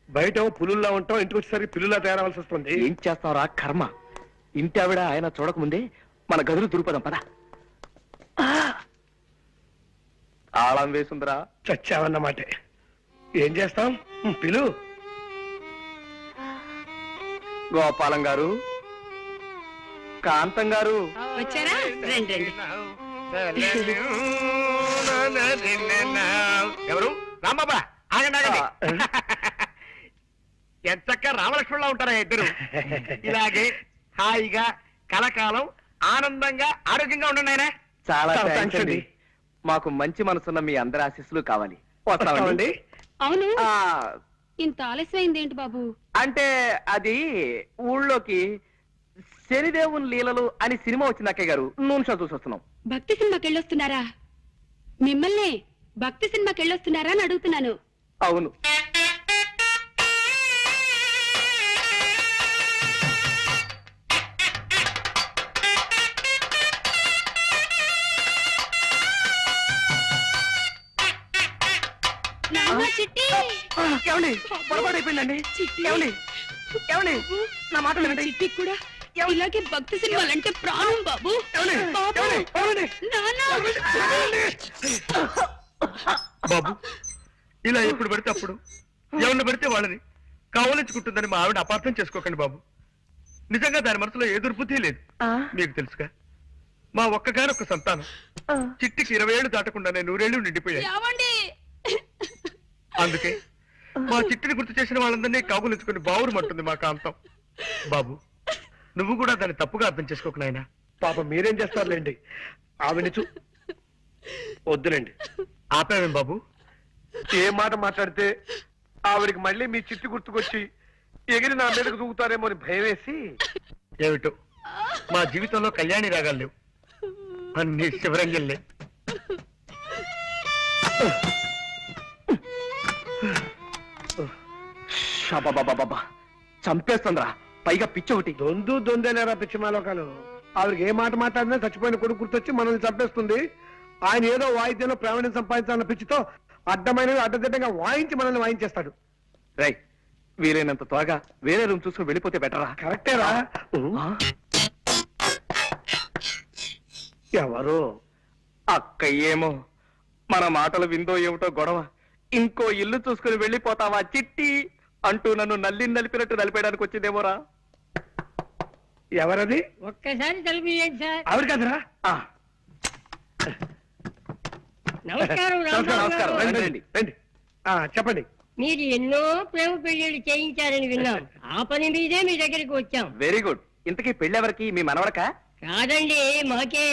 బయట పులుల్లా ఉంటాం, ఇంటికి వచ్చేసరికి పిల్లులా తయారవలసి వస్తుంది. ఏం చేస్తావురా కర్మ. ఇంటి ఆవిడ ఆయన చూడకముందే మన గదులు దురుపదాం పద. తాళం వేసుందిరా. చచ్చావన్నమాటే. ఏం చేస్తాం? పిలు. గోపాలం గారు, కాంతం గారు వచ్చారా? రండి రండి. ఎవరు? రాంబాబా, ఆగండి ఆగండి. ఎంచక్క రామలక్ష్మణులా ఉంటారా ఇద్దరు. ఇలాగే హాయిగా కలకాలం ఆనందంగా ఆరోగ్యంగా ఉండండి ఆయన. చాలా చాలా థాంక్స్ అండి. మాకు మంచి మనసున్న మీ అందరి ఆశీస్సులు కావాలి. వస్తామండి. అవును, ఆ, ఇంత ఆలస్యమైంది ఏంటి బాబు? అంటే అది ఊళ్ళోకి శనిదేవుని లీలలు అని సినిమా వచ్చింది అక్కయ్య గారు. నూనె షో చూసి వస్తున్నాం. భక్తి సినిమాకి వెళ్ళొస్తున్నారా? మిమ్మల్ని భక్తి సినిమాకి వెళ్ళొస్తున్నారా అని అడుగుతున్నాను. అవును. నాన్న, చిట్టి. ఏమండి పొరపాటు అయిపోయిందండి. చిట్టి. ఏమండి ఏమండి నా మాట వినండి. చిట్టి కూడా ఇలాగే భక్తి సినిమాలంటే ప్రాణం బాబు. ఏమండి? బాబు. ఏమండి? ఏమండి? నాన్న. బాబు, ఇలా ఎప్పుడు పడితే అప్పుడు ఎవరిని పడితే వాళ్ళని కావలించుకుంటుందని మా ఆవిడ అపార్థం చేసుకోకండి బాబు. నిజంగా దాని మనసులో ఏ దుర్బుద్ధి లేదు. మీకు తెలుసుగా, మా ఒక్కగానొక్క సంతానం చిట్టికి 20 ఏళ్ళు దాటకుండానే 100 ఏళ్ళు నిండిపోయాయి. ఏమండి? అందుకే మా చిట్టిని గుర్తు చేసిన వాళ్ళందరినీ కాగులించుకుని బావురుమంటుంది మా కాంతం. బాబు, నువ్వు కూడా దాన్ని తప్పుగా అర్థం చేసుకోకు నాయనా. పాప మీరేం చేస్తారులేండి. ఆవిడ వద్దులేండి. ఆపావేం బాబు? ఏ మాట మాట్లాడితే ఆవిడికి మళ్ళీ మీ చిట్టి గుర్తుకొచ్చి ఎగిరి నా మీదకు దూకుతారేమో అని భయం వేసి. ఏమిటో మా జీవితంలో కళ్యాణి రాగాలు లేవు, అన్ని శివరంజల్లే. షాబాబాబాబా, చంపేస్తుందిరా. పైగా పిచ్చి ఒకటి. దొందేలేరా పిచ్చిమాలోకాలు. ఆవిడకి ఏ మాట మాట్లాడినా చచ్చిపోయిన కొడుకు గుర్తొచ్చి మనల్ని చంపేస్తుంది. ఆయన ఏదో వాయిద్యంలో ప్రావీణ్యం సంపాదించాలన్న పిచ్చితో అడ్డమైనవి అడ్డదిడ్డంగా వాయించి మనల్ని వాయించేస్తాడు. రై, వీలైనంత త్వరగా వేరే రూమ్ చూసుకుని వెళ్ళిపోతే బెటరా? కరెక్టేరా. ఎవరు? అక్క ఏమో మన మాటలు విందో ఏమిటో గొడవ. ఇంకో ఇల్లు చూసుకుని వెళ్ళిపోతావా చిట్టి అంటూ నన్ను నలిపినట్టు నలిపేయడానికి వచ్చిందేమోరా. ఎవరది? ఒక్కసారి తలుపుయండి సార్. ఆవిడ కదరా? నమస్కారం నమస్కారం. రండి, రండి, రండి. చెప్పండి. మీరు ఎన్నో ప్రేమ పెళ్లిళ్ళు చేయించారని విన్నాం. ఆ పని మీదే మీ దగ్గరికి వచ్చాం. Very good. ఇంతకీ పెళ్ళెవరికి? మీ మనవడకా? కాదండి, మాకే.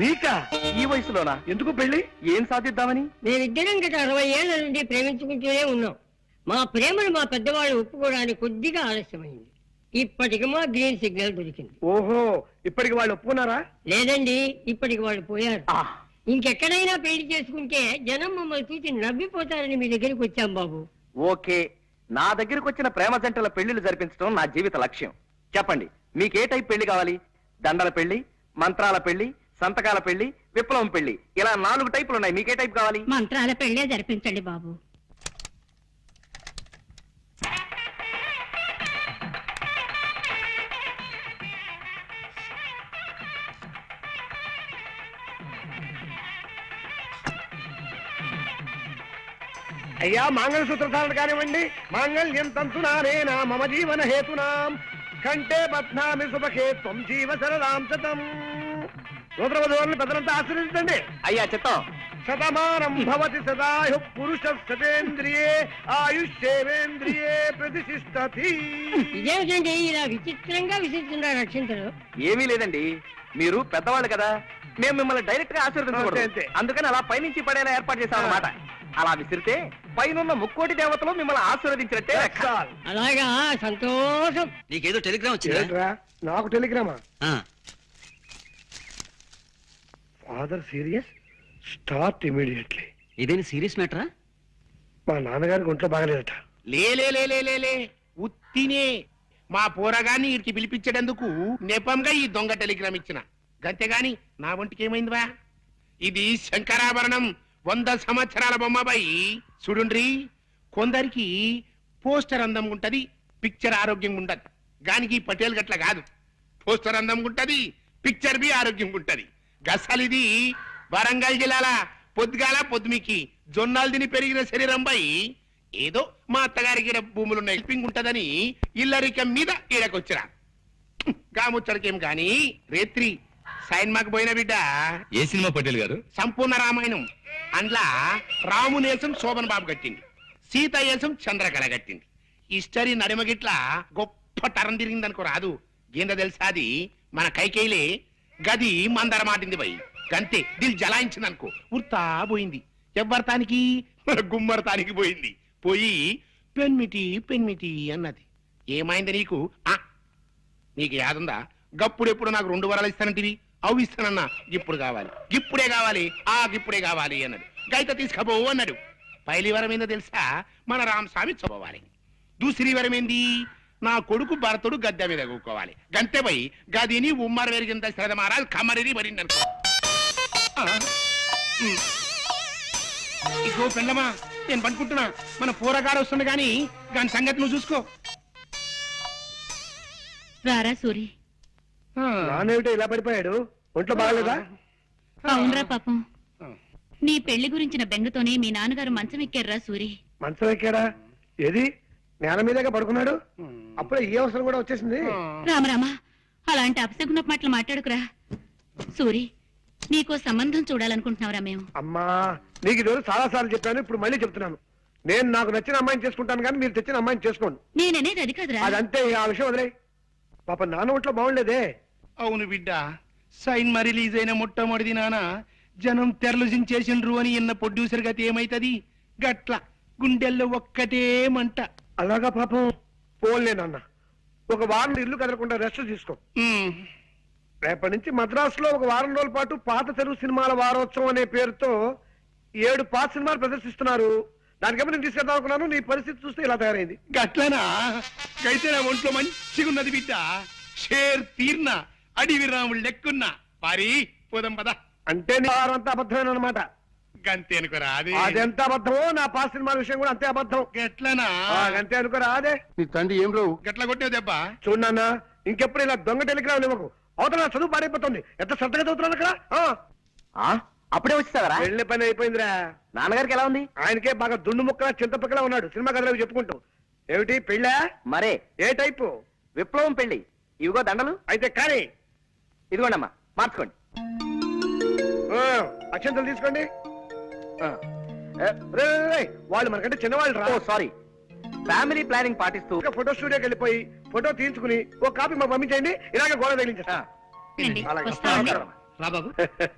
మీకా? ఈ వయసులోనా? ఎందుకు పెళ్లి? ఏం సాధిద్దామని? మేమిద్దరం గత 60 ఏళ్ల నుండి ప్రేమించుకుంటూనే ఉన్నాం. మా ప్రేమను మా పెద్దవాళ్ళు ఒప్పుకోవడానికి కొద్దిగా ఆలస్యమైంది. ఇప్పటికి మా గ్రీన్ సిగ్నల్ దొరికింది. ఓహో, ఇప్పటికి వాళ్ళు ఒప్పుకున్నారా? లేదండి, ఇప్పటికి వాళ్ళు పోయారు. ఇంకెక్కడైనా పెళ్లి చేసుకుంటే జనం మమ్మల్ని చూసి నవ్విపోతారని మీ దగ్గరికి వచ్చాం బాబు. ఓకే, నా దగ్గరకు వచ్చిన ప్రేమ జంటల పెళ్లిళ్ళు జరిపించడం నా జీవిత లక్ష్యం. చెప్పండి, మీకే టైప్ పెళ్లి కావాలి? దండల పెళ్లి, మంత్రాల పెళ్లి, సంతకాల పెళ్లి, విప్లవం పెళ్లి, ఇలా 4 టైపులు ఉన్నాయి. మీకే టైప్ కావాలి? మంత్రాల పెళ్లే జరిపించండి బాబు. అయ్యా, మంగళసూత్ర ధారణ కానివ్వండి. మాంగళ్యం తంతునానేనా మమ జీవన హేతునాం కంటే బధ్నామి శుభకే త్వం జీవ సరదాం శతం. నూతన వధువులను పెద్దలంతా ఆశీర్వదించండి. అయ్యా చిత్తం. శతమానం భవతి సదాయు పురుష శతేంద్రియే ఆయుష్యేంద్రియే ప్రతిష్ఠతి. ఇదేమిటండి ఇలా విచిత్రంగా విసిస్తున్నారు రక్షించరు? ఏమీ లేదండి, మీరు పెద్దవాళ్ళు కదా, మేము మిమ్మల్ని డైరెక్ట్ గా ఆశీర్వదించకూడదు. అందుకని అలా పైనుంచి పడేలా ఏర్పాటు చేశామన్నమాట. అలా విసిరితే పైనున్న 3 దేవతలు మిమ్మల్ని ఆశీర్వదించినట్టే. అలాగా, సంతోషం. నీకేదో టెలిగ్రామ్ వచ్చిందా? నాకు టెలిగ్రామా? Father serious, start immediately. ఇదేని సీరియస్ మ్యాటరా? మా నాన్నగారికి ఒంట్లో బాగలేదట. లే ఉత్తినే మా పోరగాన్ని వీరికి పిలిపించేటందుకు నెపంగా ఈ దొంగ టెలిగ్రామ్ ఇచ్చిన గంతేగాని నా ఒంటికి ఏమైందివా? ఇది శంకరాభరణం, 100 సంవత్సరాల బొమ్మబాయి. చూడుండ్రి, కొందరికి పోస్టర్ అందంగా ఉంటది, పిక్చర్ ఆరోగ్యంగా ఉంటది. గానికి పటేల్ గట్ల కాదు. పోస్టర్ అందంగా ఉంటది, పిక్చర్ బి ఆరోగ్యంగా ఉంటది. గసలిది వరంగల్ జిల్లాల పొద్దుగాల పొద్దుమికి జొన్నాలు తిని పెరిగిన శరీరంపై ఏదో మా అత్తగారికి ఈడ భూములున్న హెల్పింగ్ ఉంటదని ఇల్లరికం మీద ఈడకొచ్చిరా. గాముచ్చడికేం గాని రేత్రి సైన్మాకు పోయిన బిడ్డ. ఏ సినిమా పటేల్ గారు? సంపూర్ణ రామాయణం. అందులో రామునేసం శోభన్ బాబు కట్టింది, సీతయేసం చంద్రకళ కట్టింది. హిస్టరీ నడిమగిట్ల గొప్ప టరం తిరిగిందనుకో రాదు. ఏంద తెలుసాది మన కైకేయిలే గది మందర మాటింది పోయి గంతే దిల్ జలాయించింది అనుకో, ఉర్తా పోయింది. ఎవ్వరతానికి గుమ్మరతానికి పోయింది. పోయి పెన్మిటి పెన్మిటి అన్నది. ఏమైంది నీకు? నీకు యాదుందా? గప్పుడెప్పుడు నాకు 2 వరాలు ఇస్తానంటివి, అవి ఇస్తానన్నా. ఇప్పుడు కావాలి, ఇప్పుడే కావాలి, ఇప్పుడే కావాలి అన్నాడు. గైత తీసుకపోవు అన్నాడు. పైలి వరం ఏందో తెలుసా? మన రామస్వామి చదవాలి. దూసరి వరం ఏంది? నా కొడుకు భరతుడు గద్దె మీద కూకోవాలి. గంతే పోయి గదిని ఉమ్మర వెరిగింత శ్రద్ధ మహారాజ్ కమరిని మరిందనుకో. ఇగో పెళ్ళమా, నేను పనుకుంటున్నా. మన పూరగాడు వస్తుండే గాని దాని సంగతి నువ్వు చూసుకో. రారా సూరి. నానేమిటో ఇలా పడిపోయాడు? ఒంట్లో బాగలేదా? అవునరా పాపం, నీ పెళ్లి గురించిన బెంగతోనే మీ నాన్నగారు మంచం ఎక్కారా సూరి. మంచం ఎక్కాడా? ఏది నేల మీదగా పడుకున్నాడు? అప్పుడే ఈ అవసరం కూడా వచ్చేసింది. రామరామా, అలాంటి అపశకున మాటలు మాట్లాడుకురా సూరి. నీకో సంబంధం చూడాలనుకుంటున్నావురా మేము. అమ్మా, నీకు ఈరోజు చాలా సార్లు చెప్పాను, ఇప్పుడు మళ్ళీ చెప్తున్నాను. నేను నాకు నచ్చిన అమ్మాయిని చేసుకుంటాను కానీ మీరు తెచ్చిన అమ్మాయిని చేసుకోండి. నేననేది అది కాదురా. అదంతే, ఆ విషయం వదిలే. పాప నాన్న ఒంట్లో బాగుండేదే. అవును బిడ్డ, సైన్మా రిలీజ్ అయిన మొట్టమొదటి నాన్న జనం తెరలుజించేసిండ్రు అని ఇన్న ప్రొడ్యూసర్ గతి ఏమైతది? గట్ల గుండెల్లో ఒక్కటే మంట. అలాగా పాపం. పోన్లే నాన్న, ఒక వారం ఇల్లు కదలకుండా రెస్ట్ తీసుకో. రేపటి నుంచి మద్రాసులో ఒక వారం రోజుల పాటు పాత తెలుగు సినిమాల వారోత్సవం అనే పేరుతో 7 పాత సినిమాలు ప్రదర్శిస్తున్నారు. దానికేమో నేను తీసుకెళ్దాం అనుకున్నాను. నీ పరిస్థితి చూస్తే ఇలా తయారైంది. గట్లనా? అయితే నా ఒంట్లో మంచిగున్నది బిడ్డ. షేర్ తీర్న అడివి రాముడు లెక్కున్నా. పారి పోదాం పద. అంటే నీ వారం అంతా అబద్ధమేనమాట. గంతే అనుకోరా? అదెంత అబద్ధమో నా పాత సినిమాల విషయం కూడా అంతే అబద్ధం. గట్లనా? అంతే అనుకోరా? అదే నీ తండ్రి ఏం రావు గట్ల కొట్టే దెబ్బ. చూడన్నా, ఇంకెప్పుడు ఇలా దొంగ టెలిగ్రామ్ ఇవ్వకు. అవతల నా చదువు పాడైపోతుంది. ఎంత శ్రద్ధగా చదువుతున్నాను అక్కడ. అప్పుడే వచ్చేసావరా? వెళ్ళే పని అయిపోయిందిరా. నాన్నగారికి ఎలా ఉంది? ఆయనకే బాగా దుండు ముక్కలా చింతపక్కలా ఉన్నాడు. సినిమా కథలు చెప్పుకుంటూ. ఏమిటి పెళ్ళా? మరే ఏ టైపు? విప్లవం పెళ్లి. ఇవిగో దండలు. అయితే కానీ ఇదిగోండమ్మా, మార్చుకోండి. అక్షంతలు తీసుకోండి. వాళ్ళు మనకంటే చిన్నవాళ్ళు రా. సారీ. ఫ్యామిలీ ప్లానింగ్ పాటిస్తూ ఫోటో స్టూడియోకి వెళ్ళిపోయి ఫోటో తీయించుకుని ఒక కాపీ మాకు పంపించండి. ఇలాగే గోడ తగిలించేస్తా. రండి, అలాగే. వస్తామండి. రా బాబు.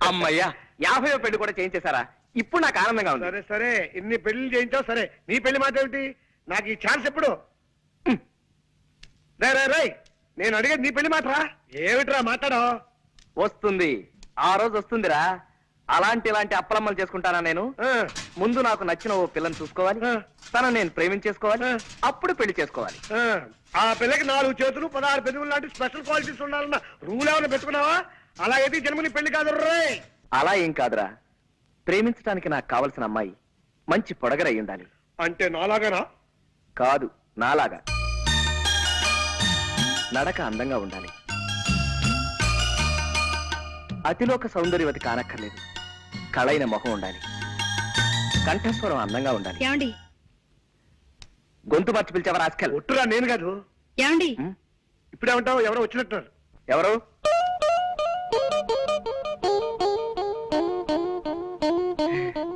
అమ్మయ్యా, 50వ పెళ్లి కూడా చేయించేశారా? ఇప్పుడు నాకు ఆనందంగా ఉంది. సరే సరే, ఇన్ని పెళ్లి చేయించావు సరే. నీ పెళ్లి మాట ఏమిటి? నాకు ఈ ఛాన్స్ ఎప్పుడు? రై నేను అడిగేది నీ పెళ్లి మాటరా. ఏమిట్రా మాట్లాడో? వస్తుంది, ఆ రోజు వస్తుందిరా. ఇలాంటి అప్పలమ్మలు చేసుకుంటానా నేను? ముందు నాకు నచ్చిన ఓ పిల్లని చూసుకోవాలి, తను నేను ప్రేమించేసుకోవాలి, అప్పుడు పెళ్లి చేసుకోవాలి. ఆ పిల్లకి 4 చేతులు 16 పెదవులు లాంటి స్పెషల్ క్వాలిటీస్ ఉండాలన్న రూల్ ఏమైనా పెట్టుకున్నావా? అలాగైతే జన్మని పెళ్లి కాదు రే. అలా ఏం కాదురా, ప్రేమించడానికి నాకు కావలసిన అమ్మాయి మంచి పొడగరై ఉండాలి. అంటే నాలాగానా? కాదు, నాలాగా. నడక అందంగా ఉండాలి, అతిలోక సౌందర్యవతి కానక్కర్లేదు. కళైన మొహం ఉండాలి, కంఠస్వరం అందంగా ఉండాలి. ఏమండి? గొంతు మార్చి పిలిచావా రాస్కల్? ఒట్టురా, నేను కాదు. ఏమండి? ఇప్పుడేమంటావు? ఎవరో వచ్చినట్టున్నారు. ఎవరు?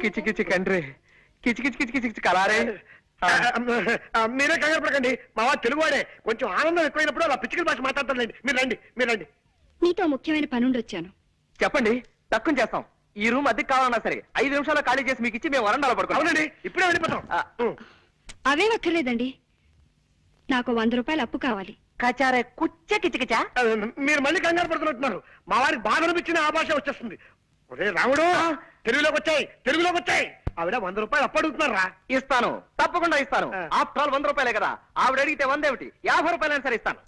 కిచి కిచి కండ్రి, కిచి కిచి కిచి కిచి కలారే. మీరే కంగారు పడకండి, మా వాడు తెలుగువాడే. కొంచెం ఆనందం ఎక్కువైనప్పుడు అలా పిచ్చికల భాష మాట్లాడతారులేండి. మీరు రండి, మీరు రండి. నీతో ముఖ్యమైన పనుండి వచ్చాను. చెప్పండి, తక్కువ చేస్తాం. ఈ రూమ్ అద్దెకి కావాలన్నా సరే 5 నిమిషాల్లో ఖాళీ చేసి మీకు ఇచ్చి మేము వరండాలో పడుకోవాలి. అవునండి, ఇప్పుడే వెళ్ళిపోతాం. అవే అక్కర్లేదండి, నాకు 100 రూపాయలు అప్పు కావాలి. కచారే కుచ్చ కిచకిచా. మీరు మళ్ళీ కంగారు పడుతున్నట్టున్నారు. మా వారికి బాధ అనిపించిన ఆ భాష వచ్చేస్తుంది. ఒరే రాముడు, తెలుగులోకి వచ్చాయి, తెలుగులోకి వచ్చాయి. ఆవిడ 100 రూపాయలు అప్పు అడుగుతున్నారా? ఇస్తాను, తప్పకుండా ఇస్తాను. ఆఫ్టర్ ఆల్ 100 రూపాయలే కదా. ఆవిడ అడిగితే 100 ఏమిటి, 50 రూపాయలైనా సరే ఇస్తాను.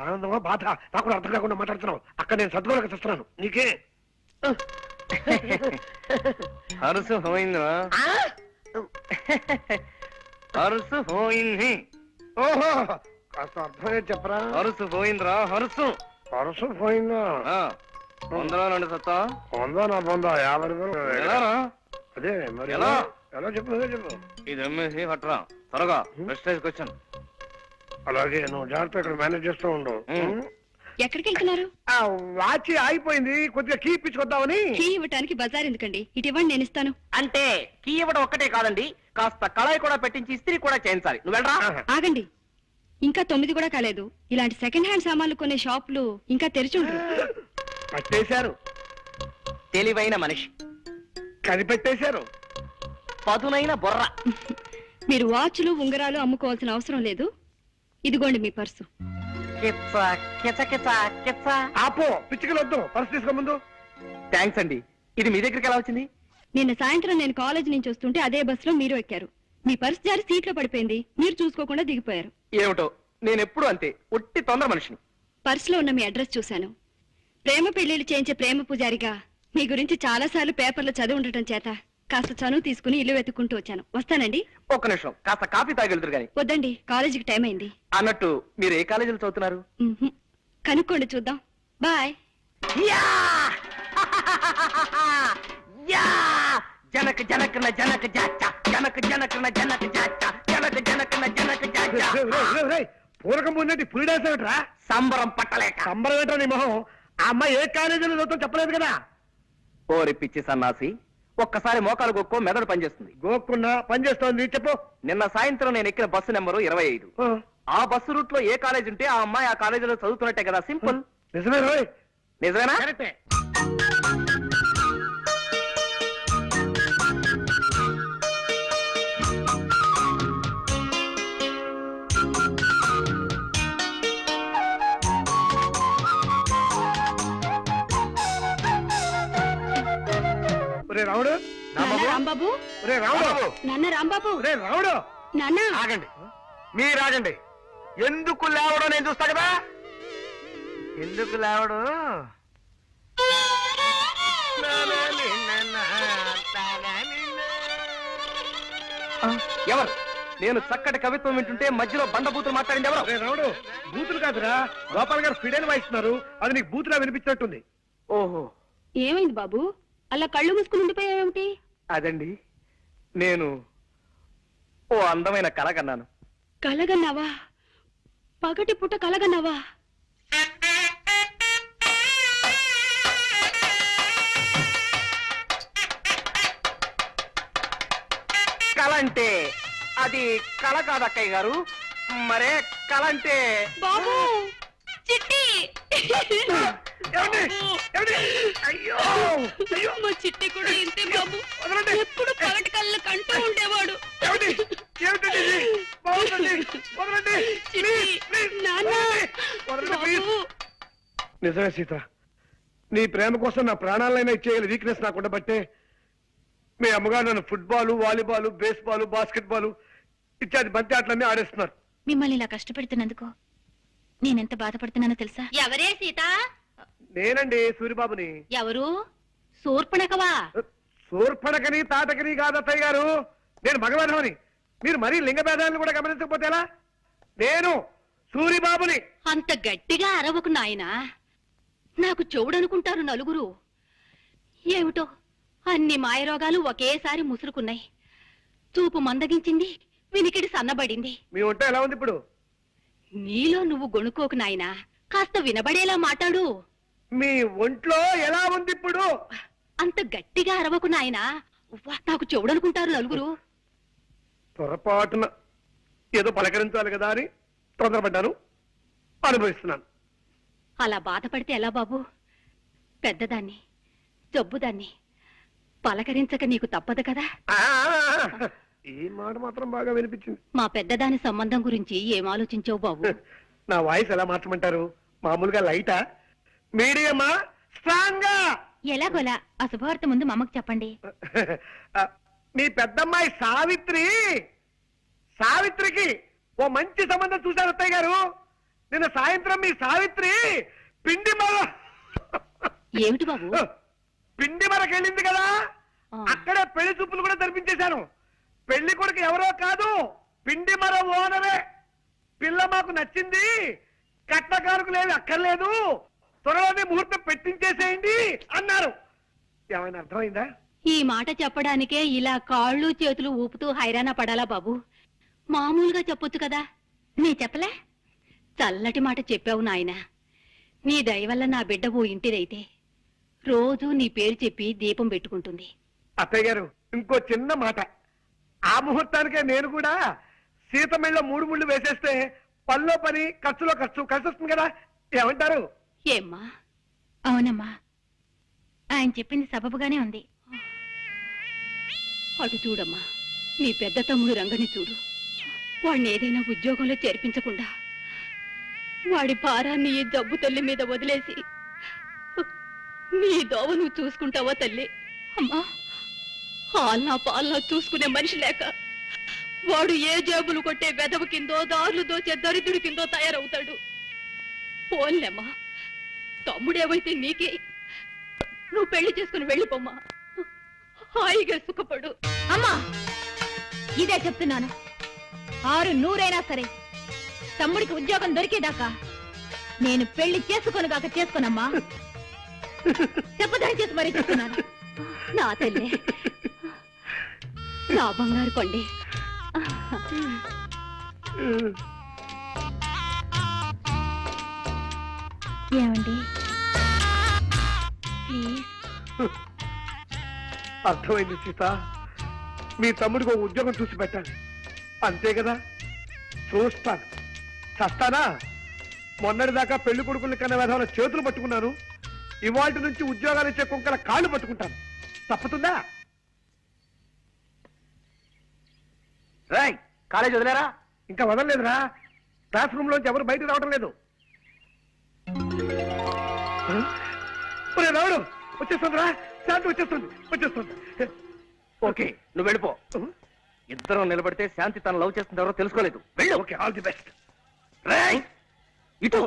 ఆనందమా బాధ నాకు కూడా అర్థం కాకుండా మాట్లాడుతున్నావు. అక్కడ నేను సర్దుకోలేక చూస్తున్నాను. నీకే హరుసు పోయిందా? హరుసు పోయింది. ఓహో కాస్త అర్థమే చెప్పరా. హరుసు పోయిందిరా, హరుసు. పరుసు పోయిందా? వందలో 2 సత్తా. పొందా నా పొందా 50 రూపాయలు. ఎలారా? అదే మరి ఎలా? ఎలా చెప్పు అదే చెప్పు. ఇది అమ్మేసి పట్టరా త్వరగా. Prestige question. అలాగే నువ్వు జాగ్రత్త ఇక్కడ మేనేజ్ చేస్తూ ఉండు. ఎక్కడికి వెళ్తున్నారు? ఆ వాచి ఆగిపోయింది, కొద్దిగా కీ ఇప్పించుకొద్దామని. కీ ఇవ్వటానికి బజార్ ఎందుకండి? ఇటు ఇవ్వండి, నేను ఇస్తాను. అంటే కీ ఇవ్వడం ఒక్కటే కాదండి, కాస్త కళాయి కూడా పెట్టించి ఇస్త్రీ కూడా చేయించాలి. నువ్వు వెళ్ళరా. ఆగండి, ఇంకా 9 కూడా కాలేదు. ఇలాంటి సెకండ్ హ్యాండ్ సామాన్లు కొనే షాపులు ఇంకా తెరిచి ఉండరు. పట్టేశారు. తెలివైన మనిషి, కనిపెట్టేశారు. పదునైన బొర్ర. మీరు వాచ్లు ఉంగరాలు అమ్ముకోవాల్సిన అవసరం లేదు. ఇదిగోండి మీ పర్సు. కిచ్చ కిచ కిచ కిచ్చ. ఆపో, పిచ్చికలు వద్దు. పర్సు తీసుకో ముందు. థ్యాంక్స్ అండి. ఇది మీ దగ్గరికి ఎలా వచ్చింది? నిన్న సాయంత్రం నేను కాలేజ్ నుంచి వస్తుంటే అదే బస్సులో మీరు ఎక్కారు. మీ పర్సు జారి సీట్లో పడిపోయింది. మీరు చూసుకోకుండా దిగిపోయారు. ఏమిటో, నేను ఎప్పుడు అంతే, ఒట్టి తొందర మనిషిని. పర్సులో ఉన్న మీ అడ్రస్ చూశాను. ప్రేమ పెళ్లిళ్ళు చేయించే ప్రేమ పూజారిగా మీ గురించి చాలా సార్లు పేపర్లో చదివి ఉండటం చేత కాస్త చనువు తీసుకుని ఇల్లు వెతుక్కుంటూ వచ్చాను. వస్తానండి. ఒక్క నిమిషం, కాస్త కాఫీ తాగెళ్తురు గాని. వద్దండి, కాలేజీకి టైం అయింది. అన్నట్టు మీరు ఏ కాలేజీలో చదువుతున్నారు? కనుక్కోండి, చూద్దాం. బాయ్. జనక జనకన జనక జాచ, జనక జనకన జనక జాచ, జనక జనకన జనక జాచ. పూరకం పొందండి పులి డాన్స్ ఏమిట్రా? సంబరం పట్టలేక. సంబరం ఏంట్రా నీ మొహం? ఆ అమ్మాయి ఏ కాలేజీలో చదువుతాం చెప్పలేదు కదా. ఓరి పిచ్చి సన్నాసి, ఒక్కసారి మోకాలు గొక్కో మెదడు పనిచేస్తుంది. గోక్కున్నా పని చేస్తోంది. చెప్పు. నిన్న సాయంత్రం నేను ఎక్కిన బస్సు నెంబరు 25. ఆ బస్సు రూట్ లో ఏ కాలేజ్ ఉంటే ఆ అమ్మాయి ఆ కాలేజీలో చదువుతున్నట్టే కదా. సింపుల్. నిజమే రోయ్. నిజమేనా? ఒరే రాముడు. నాన్న రాంబాబు. ఒరే రాముడు. నాన్న రాంబాబు. ఒరే రాముడు. నాన్న ఆగండి, మీరు ఆగండి. ఎందుకు లేవడం నేను చూస్తా కదా. ఎందుకు లేవడం? ఎవరు? నేను చక్కటి కవిత్వం వింటుంటే మధ్యలో బండబూతులు మాట్లాడింది ఎవరు? ఒరే రాముడు, బూతులు కాదురా, గోపాల్ గారు ఫిడైన్ వాయిస్తున్నారు. అది నీకు బూతులా వినిపించినట్టుంది. ఓహో, ఏమైంది బాబు? అలా కళ్ళు మూసుకుని ఉండిపోయావేమిటి? అదండి, నేను ఓ అందమైన కళ కన్నాను. కలగన్నావా? పగటి పుట్ట కలగన్నావా? కళ అంటే అది కళ కాదు అక్కయ్య గారు. మరే కళ అంటే బాబు, చిట్టి. అయ్యో అయ్యో, మా చిట్టి కూడా ఇంతే బాబు. వదలండి. ఎప్పుడు పగటి కళ్ళ కంటూ ఉండేవాడు. ఏమిటి? ఏమిటండి ఇది? బాగుందండి. వదలండి. చిట్టి, ప్లీజ్, నాన్న, వదలండి, ప్లీజ్. బాబు. నిజమే సీత, నీ ప్రేమ కోసం నా ప్రాణాలైనా ఇచ్చేయాలి వీక్నెస్ నాకు ఉండబట్టే మీ అమ్మగారు నన్ను ఫుట్బాల్, వాలీబాల్, బేస్బాల్, బాస్కెట్బాల్ ఇత్యాది బంతి ఆటలన్నీ ఆడేస్తున్నారు. మిమ్మల్ని ఇలా కష్టపెడుతున్నందుకు నేనెంత బాధపడుతున్నానో తెలుసా? ఎవరే సీత? నేనండి సూరిబాబుని. ఎవరు? శూర్పణఖవా? శూర్పణకని తాటకని కాదత్తయ్య గారు, నేను మగవాధమని. మీరు మరీ లింగ భేదాలను కూడా గమనించకపోతే ఎలా? నేను సూరిబాబుని. అంత గట్టిగా అరవకు నాయనా, నాకు చెవుడనుకుంటారు నలుగురు. ఏమిటో అన్ని మాయరోగాలు ఒకేసారి ముసురుకున్నాయి. చూపు మందగించింది, వినికిడి సన్నబడింది. మీ వంట ఎలా ఉంది ఇప్పుడు? నీలో నువ్వు గొణుకోకు నాయనా, కాస్త వినబడేలా మాట్లాడు. మీ ఒంట్లో ఎలా ఉంది ఇప్పుడు? అంత గట్టిగా అరవకు నాయనా, ఉవ్వ, నాకు చెవుడనుకుంటారు నలుగురు. పొరపాటున ఏదో పలకరించాలి కదా అని తొందరపడ్డాను, అనుభవిస్తున్నాను. అలా బాధపడితే ఎలా బాబు? పెద్దదాన్ని, జబ్బుదాన్ని పలకరించక నీకు తప్పదు కదా. ఈ మాట మాత్రం బాగా వినిపించింది. మా పెద్దదాని సంబంధం గురించి ఏం ఆలోచించావు బాబు? నా వాయిస్ ఎలా మార్చమంటారు? మామూలుగా లైటా, మీడియమా, స్ట్రాంగా? ఎలాగోలా ఆ శుభవార్త ముందు మా అమ్మకు చెప్పండి. మీ పెద్దమ్మాయి సావిత్రికి ఓ మంచి సంబంధం చూశారు అత్తయ్య గారు. నిన్న సాయంత్రం మీ సావిత్రి పిండి మర ఏమిటి బాబు? పిండి మరకెళ్ళింది కదా, అక్కడే పెళ్లి చూపులు కూడా జరిపించేశాను. పెళ్లి కొడుకు ఎవరో కాదు, పిండి మర ఓనరే. పిల్ల మాకు నచ్చింది, కట్నకారుకు లేదు అక్కర్లేదు, త్వరలోనే ముహూర్తం పెట్టించేసేయండి అన్నారు. ఏమైనా అర్థమైందా? ఈ మాట చెప్పడానికే ఇలా కాళ్ళు చేతులు ఊపుతూ హైరాణ పడాలా బాబు? మామూలుగా చెప్పొచ్చు కదా. నీ చెప్పలే? చల్లటి మాట చెప్పావు నాయనా. నీ దయ వల్ల నా బిడ్డ ఓ ఇంటిదైతే రోజు నీ పేరు చెప్పి దీపం పెట్టుకుంటుంది. అత్తయ్య గారు, ఇంకో చిన్న మాట. ఆ ముహూర్తానికే నేను కూడా సీతమిళ్ళ 3 ముళ్ళు వేసేస్తే పనిలో పని, ఖర్చులో ఖర్చు కలిసి వస్తుంది కదా. ఏమంటారు? ఏమ్మా? అవునమ్మా, ఆయన చెప్పింది సబబుగానే ఉంది. అటు చూడమ్మా, నీ పెద్ద తమ్ముడు రంగని చూడు. వాడిని ఏదైనా ఉద్యోగంలో చేర్పించకుండా వాడి భారాన్ని ఈ జబ్బు తల్లి మీద వదిలేసి నీ దోవ నువ్వు చూసుకుంటావా తల్లి? అమ్మా, ఆల్నా పాలనా చూసుకునే మనిషి లేక వాడు ఏ జేబులు కొట్టే వెదవ కిందో, దారులు దోచే దరిద్రుడి కిందో తయారవుతాడు. పోన్లేమ్మా, తమ్ముడేవైతే నీకే. నువ్వు పెళ్లి చేసుకుని వెళ్ళిపోమ్మా, హాయిగా సుఖపడు. అమ్మా, ఇదే చెప్తున్నాను. 600 సరే, తమ్ముడికి ఉద్యోగం దొరికేదాకా నేను పెళ్లి చేసుకోనుగాక చేసుకోనమ్మా. చెప్పదని చేసి మరీ చెప్తున్నాను. నా తల్లి, నా బంగారు కొండి. ఏమండి ప్లీజ్? అర్థమైంది సీత. మీ తమ్ముడికి ఒక ఉద్యోగం చూసి పెట్టాలి, అంతే కదా. చూస్తాను, చస్తానా? మొన్నటిదాకా పెళ్లి కొడుకులు కన్నా విధాల చేతులు పట్టుకున్నాను, ఇవాటి నుంచి ఉద్యోగాలు ఇచ్చే కుక్కల కాళ్ళు పట్టుకుంటాను. తప్పుతుందా? రాయ్, కాలేజ్ వదిలేరా? ఇంకా వదలలేదురా. క్లాస్ రూమ్ లోంచి ఎవరు బయటకు రావడం లేదు. రావడు వచ్చేస్తుందిరా, శాంతి వచ్చేస్తుంది. ఓకే, నువ్వు వెళ్ళిపో. ఇద్దరం నిలబడితే శాంతి తన లవ్ చేస్తుంది ఎవరో తెలుసుకోలేదు. వెళ్ళు. Okay, all the best. Rai, ఇటు.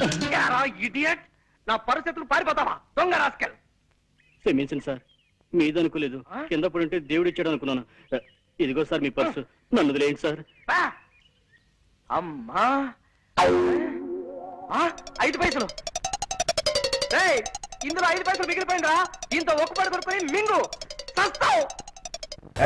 పట్టుకోండి. ఇడియట్, నా పరిస్థితులు పారిపోతావా దొంగ రాస్కెల్? క్షమించండి సార్, మీది అనుకోలేదు. కింద పడుంటే దేవుడు ఇచ్చాడు అనుకున్నాను. ఇదిగో సార్ మీ పర్సు, నన్ను వదిలేయండి సార్. అమ్మా, 5 పైసలు. ఇందులో 5 పైసలు మిగిలిపోయిందా? దీంతో ఒక్కపడి కొనుక్కొని మింగు చస్తావు.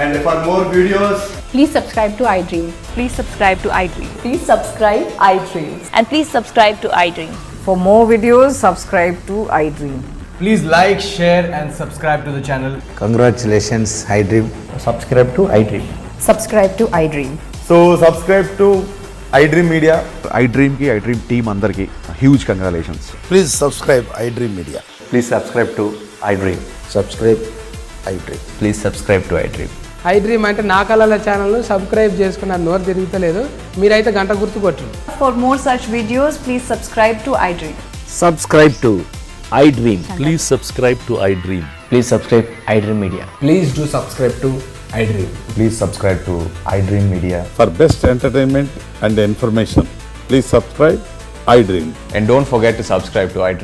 And for more videos, please subscribe to iDream. Please subscribe to iDream. Please subscribe iDream. And please subscribe to iDream. For more videos, subscribe to iDream. please like, share and subscribe to the channel. Congratulations, iDream. Subscribe to iDream. Subscribe to iDream. So subscribe to iDream Media. iDream ki iDream team andarki huge congratulations. Please subscribe iDream Media. Please subscribe to iDream. Subscribe iDream. Please subscribe to iDream. iDream అంటే నా కళల channel subscribe చేసుకున్న నోరు తిరుగుతలేదు. మీరైతే గంట గుర్తు కొట్టండి. For more such videos, please subscribe to iDream. Subscribe to iDream. Please subscribe to iDream. Please subscribe iDream Media. Please do subscribe to iDream. Please subscribe to iDream Media. For best entertainment and information, please subscribe iDream. And don't forget to subscribe to iDream.